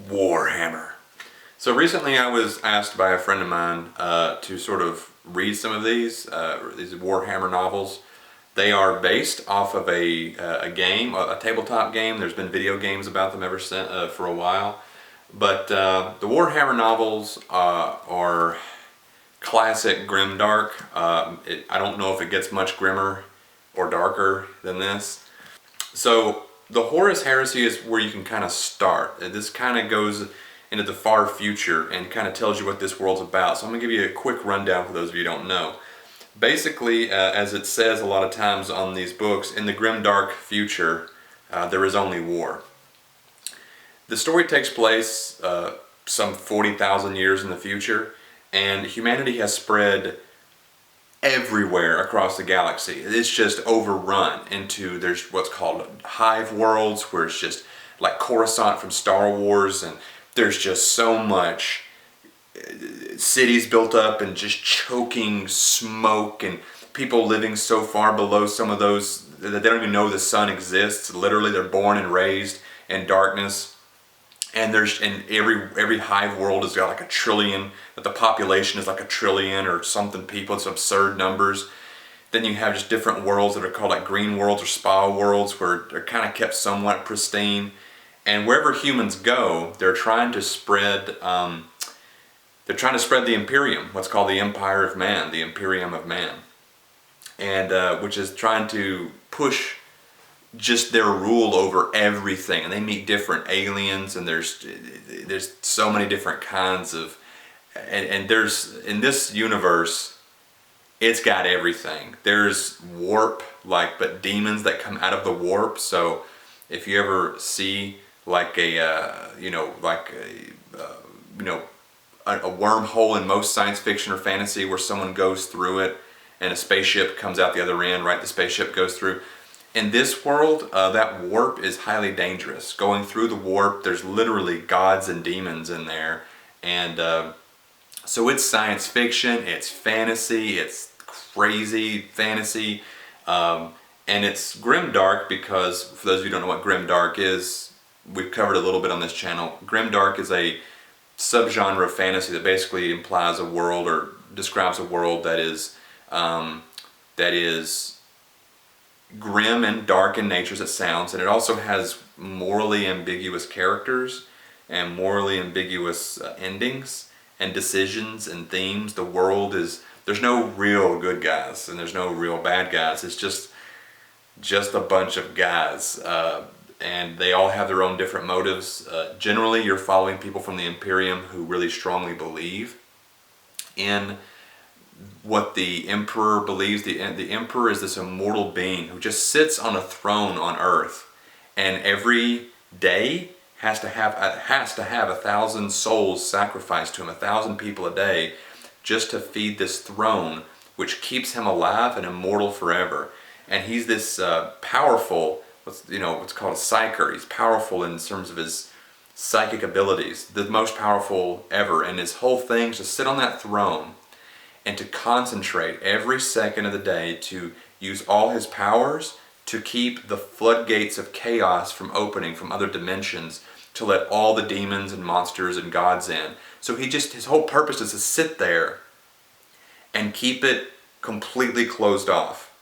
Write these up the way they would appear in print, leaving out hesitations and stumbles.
Warhammer. So recently I was asked by a friend of mine to sort of read some of these Warhammer novels. They are based off of a game, a tabletop game. There's been video games about them ever since for a while. But the Warhammer novels are classic grimdark. I don't know if it gets much grimmer or darker than this. So the Horus heresy is where you can kind of start. This kind of goes into the far future and kind of tells you what this world's about. So I'm going to give you a quick rundown for those of you who don't know. Basically, as it says a lot of times on these books, in the grimdark future, there is only war. The story takes place some 40,000 years in the future, and humanity has spread everywhere across the galaxy. It's just overrun into, there's what's called hive worlds, where it's just like Coruscant from Star Wars, and there's just so much cities built up and just choking smoke, and people living so far below some of those that they don't even know the sun exists. Literally, they're born and raised in darkness. And every hive world has got like a trillion, but the population is like a trillion or something people. It's absurd numbers. Then you have just different worlds that are called like green worlds or spa worlds, where they're kind of kept somewhat pristine. And wherever humans go, they're trying to spread the Imperium, what's called the Empire of Man, the Imperium of Man, and which is trying to push just their rule over everything. And they meet different aliens, and there's so many different kinds of, and there's, in this universe, it's got everything. There's warp, but demons that come out of the warp. So if you ever see like a wormhole in most science fiction or fantasy, where someone goes through it and a spaceship comes out the other end, right? The spaceship goes through. In this world, that warp is highly dangerous. Going through the warp, there's literally gods and demons in there. And so it's science fiction, it's fantasy, it's crazy fantasy. And it's grimdark because, for those of you who don't know what grimdark is, we've covered a little bit on this channel. Grimdark is a subgenre of fantasy that basically implies a world, or describes a world that is grim and dark in nature, as it sounds, and it also has morally ambiguous characters and morally ambiguous endings and decisions and themes. The world is, there's no real good guys and there's no real bad guys. It's just a bunch of guys, and they all have their own different motives. Generally, you're following people from the Imperium who really strongly believe in what the Emperor believes. The Emperor is this immortal being who just sits on a throne on Earth, and every day has to have 1,000 souls sacrificed to him, 1,000 people a day, just to feed this throne, which keeps him alive and immortal forever. And he's this powerful, what's called a psyker. He's powerful in terms of his psychic abilities, the most powerful ever. And his whole thing is to sit on that throne and to concentrate every second of the day to use all his powers to keep the floodgates of chaos from opening from other dimensions, to let all the demons and monsters and gods in. So his whole purpose is to sit there and keep it completely closed off.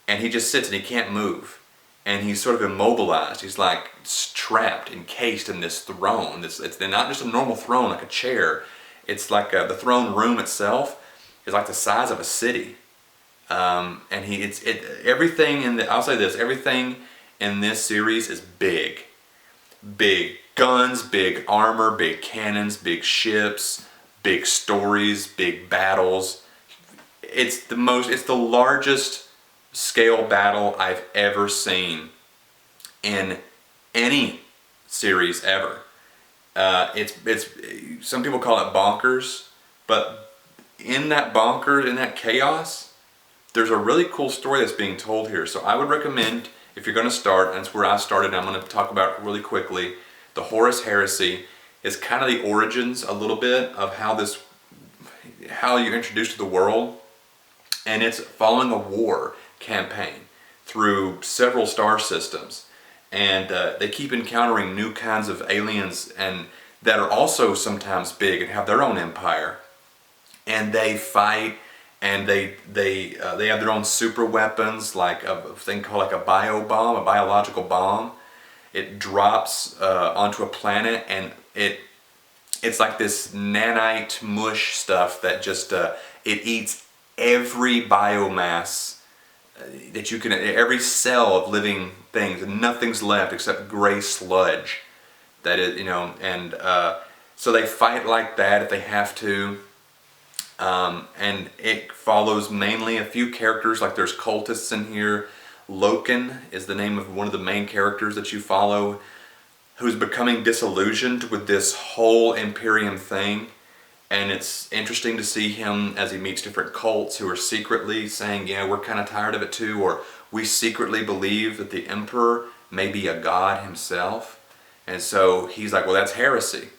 And he just sits and he can't move. And he's sort of immobilized. He's like trapped, encased in this throne. It's not just a normal throne like a chair. It's like the throne room itself is like the size of a city, and everything in I'll say this: everything in this series is big guns, big armor, big cannons, big ships, big stories, big battles. It's the largest scale battle I've ever seen in any series ever. It's some people call it bonkers, but in that chaos, there's a really cool story that's being told here. So I would recommend, if you're going to start, and that's where I started, I'm going to talk about it really quickly. The Horus heresy is kind of the origins a little bit of how you're introduced to the world. And it's following a war campaign through several star systems. and they keep encountering new kinds of aliens and that are also sometimes big and have their own empire, and they fight, and they have their own super weapons, like a thing called like a bio bomb, a biological bomb. It drops onto a planet, and it's like this nanite mush stuff that just it eats every biomass that you can, every cell of living things, and nothing's left except gray sludge. That is, and so they fight like that if they have to. And it follows mainly a few characters, like there's cultists in here. Loken is the name of one of the main characters that you follow, who's becoming disillusioned with this whole Imperium thing. And it's interesting to see him as he meets different cults who are secretly saying, yeah, we're kind of tired of it too, or we secretly believe that the Emperor may be a god himself. And so he's like, well, that's heresy.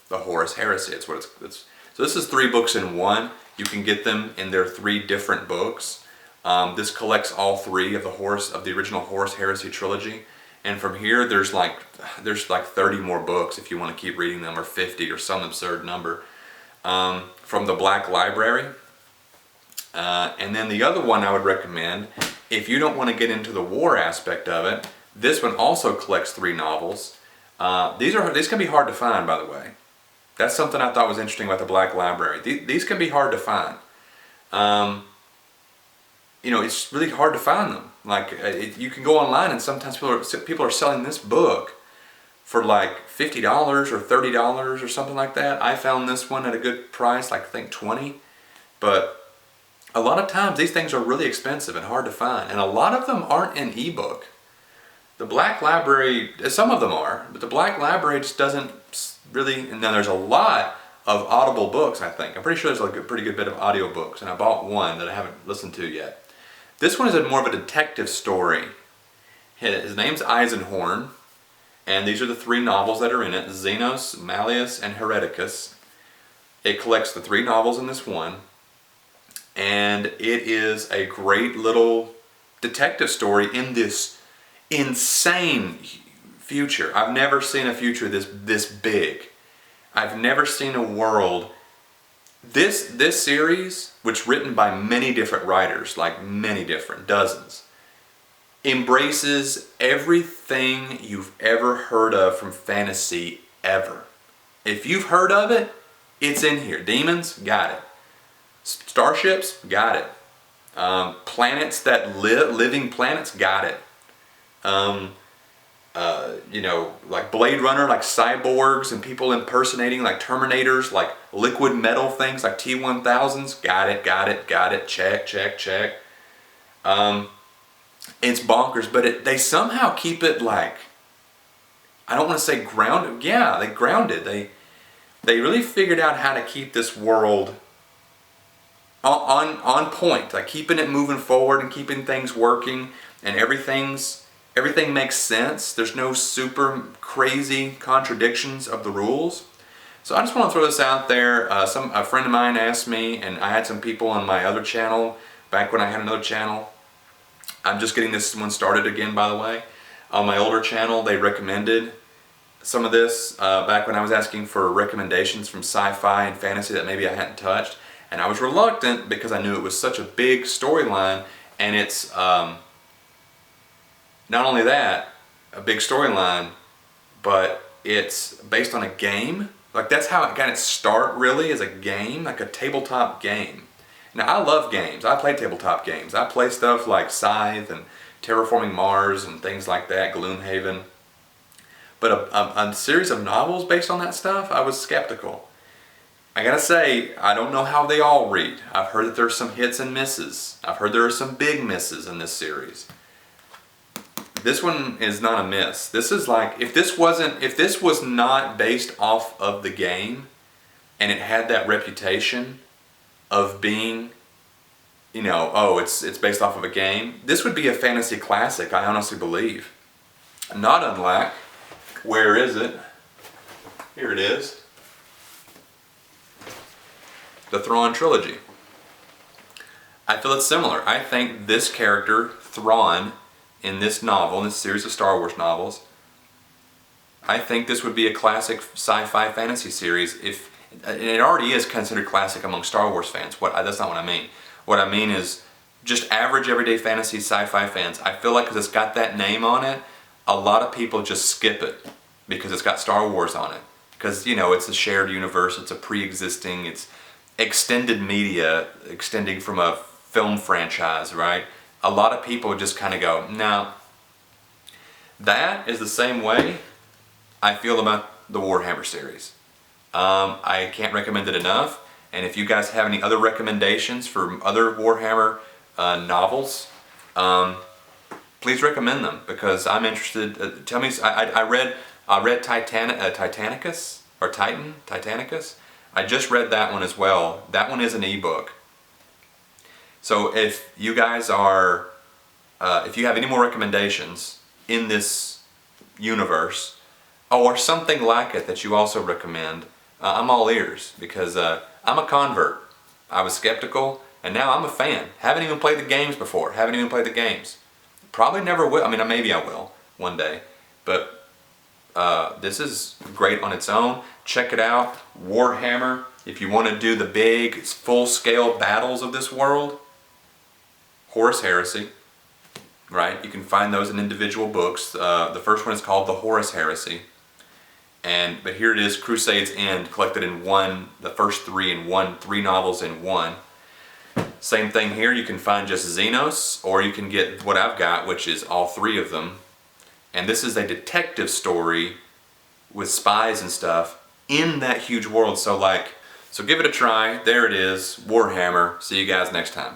The Horus heresy, it's what it's. So this is 3 books in one. You can get them in their 3 different books. This collects all 3 of the original Horus heresy trilogy. And from here, there's like 30 more books if you want to keep reading them, or 50, or some absurd number, from the Black Library. And then the other one I would recommend, if you don't want to get into the war aspect of it, this one also collects 3 novels. These can be hard to find, by the way. That's something I thought was interesting about the Black Library. These can be hard to find. It's really hard to find them. Like, you can go online, and sometimes people are selling this book for like $50 or $30 or something like that. I found this one at a good price, like I think $20. But a lot of times these things are really expensive and hard to find, and a lot of them aren't in ebook. The Black Library, some of them are, but the Black Library just doesn't really. And then there's a lot of Audible books, I think. I'm pretty sure there's like a pretty good bit of audiobooks, and I bought one that I haven't listened to yet. This one is more of a detective story. His name's Eisenhorn, and these are the 3 novels that are in it: Xenos, Malleus, and Hereticus. It collects the 3 novels in this one, and it is a great little detective story in this insane future. I've never seen a future this big. I've never seen a world. This series, which written by many different writers, like many different, dozens, embraces everything you've ever heard of from fantasy ever. If you've heard of it, it's in here. Demons, got it. Starships, got it. Planets that living planets, got it. Like Blade Runner, like cyborgs and people impersonating like Terminators, like liquid metal things like T-1000s, got it, check. It's bonkers, but they somehow keep it like, I don't want to say grounded. Yeah, they grounded. They really figured out how to keep this world on point, like keeping it moving forward and keeping things working, and everything makes sense. There's no super crazy contradictions of the rules. So I just want to throw this out there. A friend of mine asked me, and I had some people on my other channel, back when I had another channel. I'm just getting this one started again, by the way. On my older channel, they recommended some of this back when I was asking for recommendations from sci-fi and fantasy that maybe I hadn't touched. And I was reluctant because I knew it was such a big storyline, and it's not only that, a big storyline, but it's based on a game. Like, that's how it got its start, really, as a game, like a tabletop game. Now, I love games. I play tabletop games. I play stuff like Scythe and Terraforming Mars and things like that, Gloomhaven. But a series of novels based on that stuff, I was skeptical. I gotta say, I don't know how they all read. I've heard that there's some hits and misses. I've heard there are some big misses in this series. This one is not a miss. This is like, if this was not based off of the game, and it had that reputation of being, it's based off of a game, this would be a fantasy classic, I honestly believe. Not unlike, where is it? Here it is. The Thrawn trilogy. I feel it's similar. I think this character, Thrawn, in this novel, in this series of Star Wars novels, I think this would be a classic sci-fi fantasy series. And it already is considered classic among Star Wars fans. That's not what I mean. What I mean is just average everyday fantasy sci-fi fans. I feel like because it's got that name on it, a lot of people just skip it because it's got Star Wars on it. Because, you know, it's a shared universe, it's a pre-existing, it's extended media extending from a film franchise, right? A lot of people just kind of go, no. That is the same way I feel about the Warhammer series. I can't recommend it enough, and if you guys have any other recommendations for other Warhammer novels, please recommend them, because I'm interested. Tell me, I read Titanicus, or Titanicus. I just read that one as well. That one is an ebook. So if you guys are, if you have any more recommendations in this universe, or something like it that you also recommend, I'm all ears, because I'm a convert. I was skeptical, and now I'm a fan. Haven't even played the games before. Haven't even played the games. Probably never will. I mean, maybe I will one day. But this is great on its own. Check it out. Warhammer. If you want to do the big, full-scale battles of this world, Horus Heresy. Right? You can find those in individual books. The first one is called the Horus Heresy. But here it is, Crusade's End, collected in one, the first three novels in one. Same thing here, you can find just Xenos, or you can get what I've got, which is all three of them. And this is a detective story with spies and stuff in that huge world. So give it a try. There it is, Warhammer. See you guys next time.